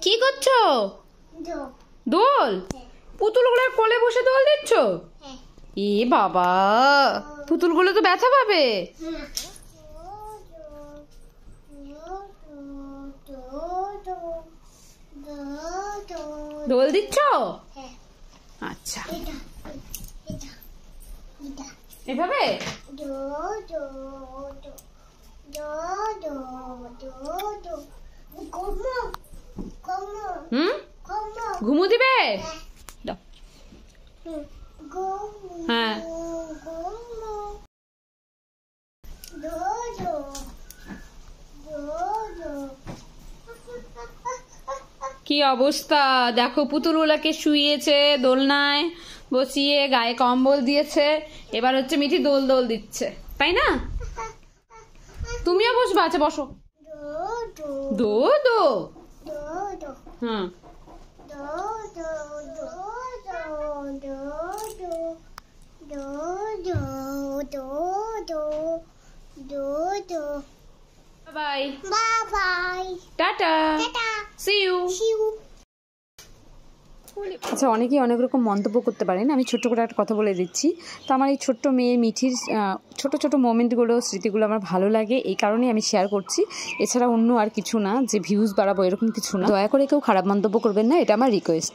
কি করছো? দোল? পুতুলগুলোর কোলে বসে দোল দিচ্ছ? এ বাবা, পুতুলগুলো তো ব্যথা পাবে। দোল দিচ্ছ? আচ্ছা, এভাবে ঘুমু দিবে? হ্যাঁ, কি অবস্থা দেখো, পুতুলগুলাকে শুইয়েছে দোলনায় বসিয়ে, গায়ে কম্বল দিয়েছে, এবার হচ্ছে মিঠি দোল দোল দিচ্ছে, তাই না? তুমিও বসবা? আচ্ছা বসো। দো দো, হ্যাঁ, bye bye, tata, see you. আচ্ছা, অনেকেই অনেক রকম মন্তব্য করতে পারেন, আমি ছোট্ট করে একটা কথা বলে দিচ্ছি। তো আমার এই ছোট্ট মেয়ে মিঠির ছোট ছোট মোমেন্টগুলো, স্মৃতিগুলো আমার ভালো লাগে, এই কারণেই আমি শেয়ার করছি। এছাড়া অন্য আর কিছু না, যে ভিউজ বাড়াবো এরকম কিছু না। দয়া করে কেউ খারাপ মন্তব্য করবেন না, এটা আমার রিকোয়েস্ট।